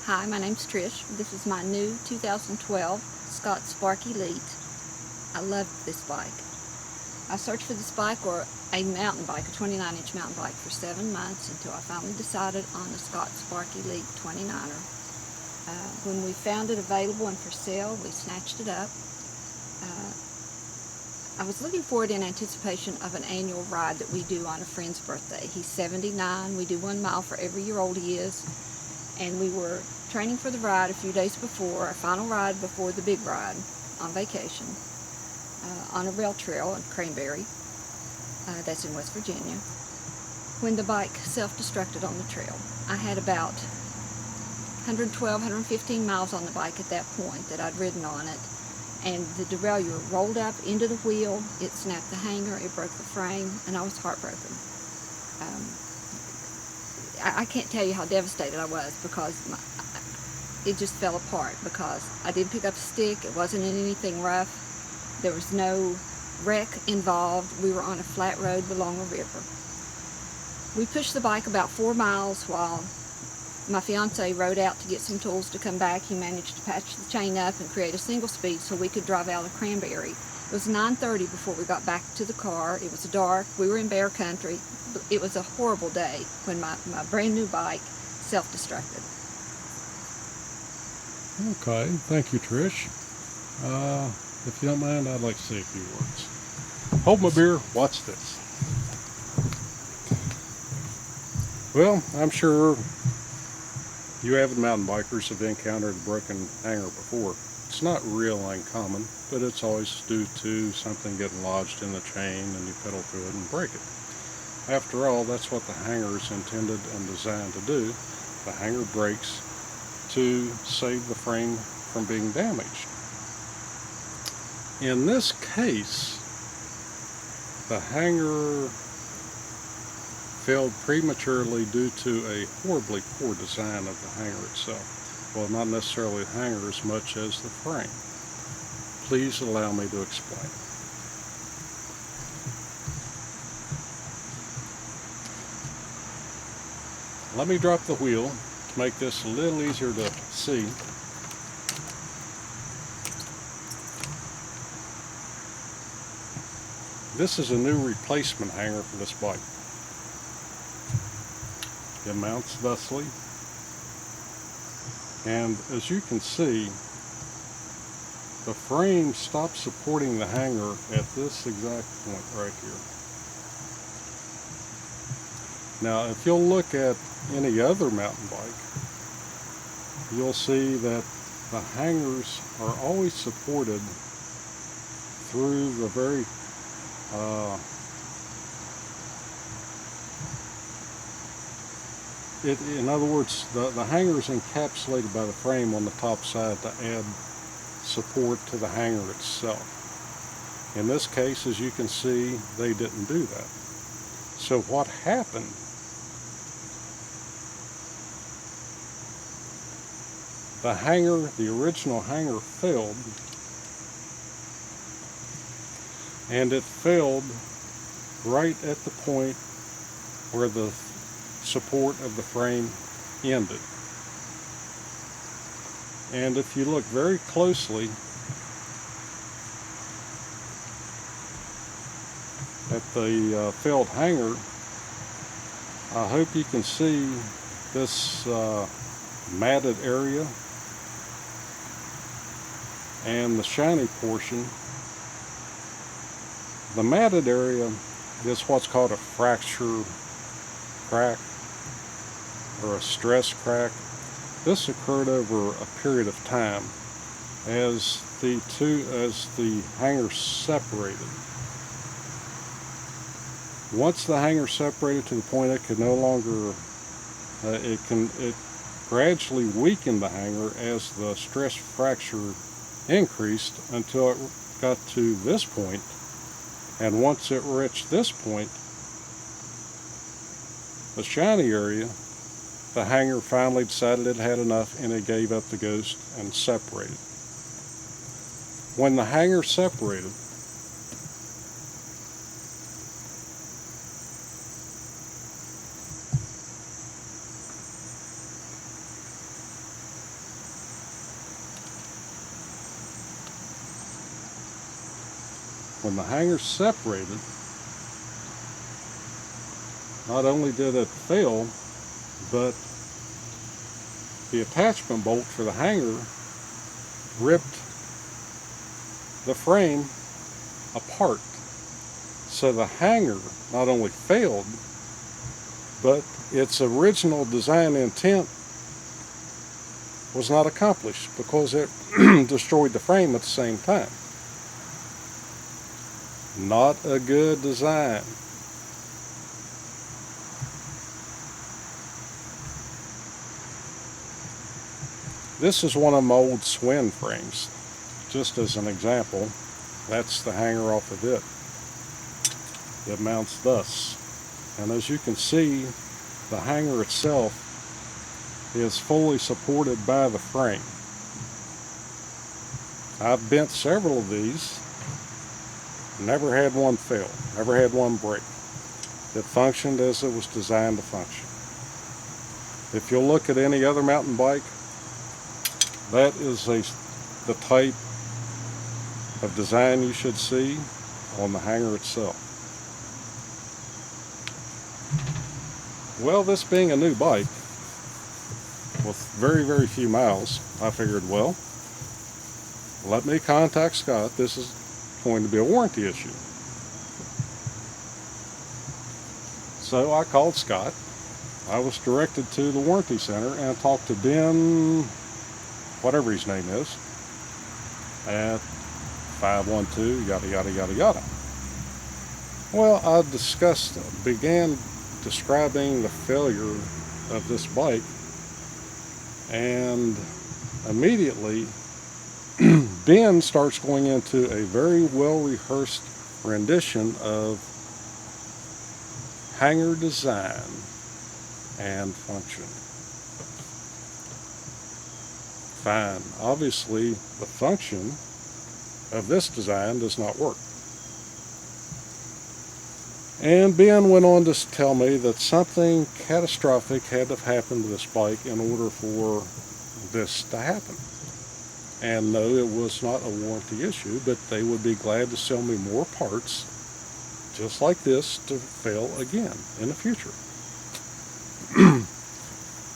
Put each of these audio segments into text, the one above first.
Hi, my name's Trish. This is my new 2012 Scott Spark Elite. I love this bike. I searched for this bike, or a mountain bike, a 29-inch mountain bike, for 7 months until I finally decided on the Scott Spark Elite 29er. When we found it available and for sale, we snatched it up. I was looking for it in anticipation of an annual ride that we do on a friend's birthday. He's 79. We do 1 mile for every year old he is. And we were training for the ride a few days before, our final ride before the big ride, on vacation, on a rail trail in Cranberry, that's in West Virginia, when the bike self-destructed on the trail. I had about 112, 115 miles on the bike at that point that I'd ridden on it, and the deraillure rolled up into the wheel, it snapped the hanger, it broke the frame, and I was heartbroken. I can't tell you how devastated I was, because it just fell apart, because I didn't pick up a stick, it wasn't in anything rough, there was no wreck involved, we were on a flat road along a river. We pushed the bike about 4 miles while my fiance rode out to get some tools to come back. He managed to patch the chain up and create a single speed so we could drive out of Cranberry. It was 9:30 before we got back to the car. It was dark, we were in bear country. It was a horrible day when my brand new bike self-destructed. Okay, thank you, Trish. If you don't mind, I'd like to say a few words. Hold my beer, watch this. Well, I'm sure you avid mountain bikers have encountered a broken hanger before. It's not real uncommon, but it's always due to something getting lodged in the chain and you pedal through it and break it. After all, that's what the hanger is intended and designed to do. The hanger breaks to save the frame from being damaged. In this case, the hanger failed prematurely due to a horribly poor design of the hanger itself. Well, not necessarily the hanger as much as the frame. Please allow me to explain. Let me drop the wheel to make this a little easier to see. This is a new replacement hanger for this bike. It mounts thusly, and as you can see, the frame stops supporting the hanger at this exact point right here. Now, if you'll look at any other mountain bike, you'll see that the hangers are always supported through the very in other words, the hanger is encapsulated by the frame on the top side to add support to the hanger itself. In this case, as you can see, they didn't do that. So what happened? The hanger, the original hanger, failed, and it failed right at the point where the support of the frame ended. And if you look very closely at the failed hanger, I hope you can see this matted area and the shiny portion. The matted area is what's called a fracture crack or a stress crack. This occurred over a period of time as the hanger separated. Once the hanger separated to the point it could no longer, it gradually weakened the hanger as the stress fracture increased until it got to this point. And once it reached this point, the shiny area, the hanger finally decided it had enough and it gave up the ghost and separated. When the hanger separated, when the hanger separated, not only did it fail, but the attachment bolt for the hanger ripped the frame apart. So the hanger not only failed, but its original design intent was not accomplished because it destroyed the frame at the same time. Not a good design. This is one of my old Swin frames. Just as an example, that's the hanger off of it. It mounts thus. And as you can see, the hanger itself is fully supported by the frame. I've bent several of these, never had one fail, never had one break. It functioned as it was designed to function. If you'll look at any other mountain bike, that is the type of design you should see on the hanger itself. Well, this being a new bike with very, very few miles, I figured, well, let me contact Scott. This is going to be a warranty issue. So I called Scott. I was directed to the warranty center and talked to Ben, whatever his name is, at 512 yada yada yada yada. Well, I began describing the failure of this bike, and immediately Ben starts going into a very well rehearsed rendition of hanger design and function. Fine. Obviously, the function of this design does not work. And Ben went on to tell me that something catastrophic had to have happened to this bike in order for this to happen. And no, it was not a warranty issue, but they would be glad to sell me more parts just like this to fail again in the future.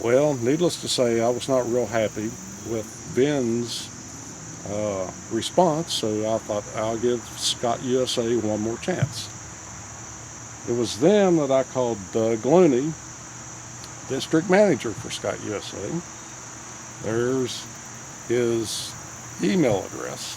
Well, needless to say, I was not real happy with Ben's response, so I thought I'll give Scott USA one more chance. It was then that I called Doug Looney, district manager for Scott USA. There's his email address.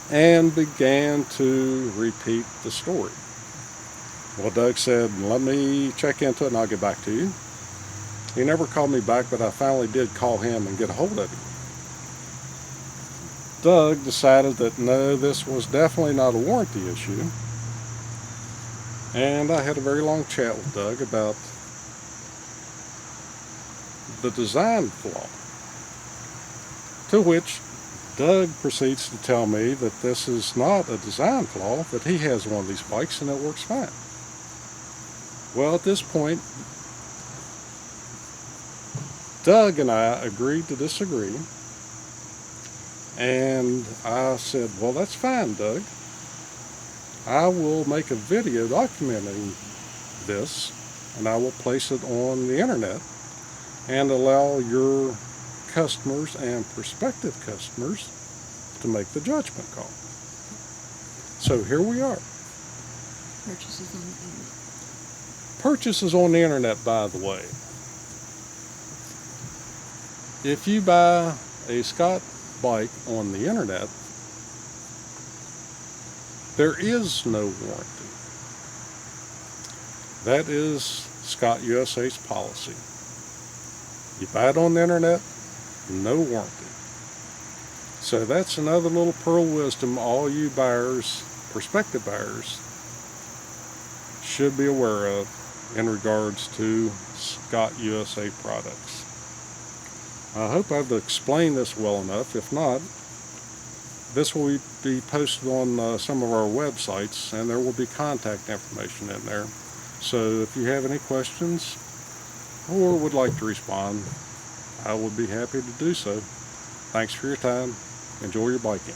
And began to repeat the story. Well, Doug said, let me check into it and I'll get back to you. He never called me back, but I finally did call him and get a hold of him. Doug decided that no, this was definitely not a warranty issue. And I had a very long chat with Doug about the design flaw. To which Doug proceeds to tell me that this is not a design flaw, that he has one of these bikes and it works fine. Well, at this point, Doug and I agreed to disagree. And I said, well, that's fine, Doug. I will make a video documenting this, and I will place it on the internet and allow your customers and prospective customers to make the judgment call. So here we are. Purchases on the internet. Purchases on the internet, by the way. If you buy a Scott bike on the internet, there is no warranty. That is Scott USA's policy. You buy it on the internet, no warranty. So that's another little pearl of wisdom all you buyers, prospective buyers, should be aware of in regards to Scott USA products. I hope I've explained this well enough. If not, this will be posted on some of our websites, and there will be contact information in there. So if you have any questions or would like to respond, I would be happy to do so. Thanks for your time. Enjoy your biking.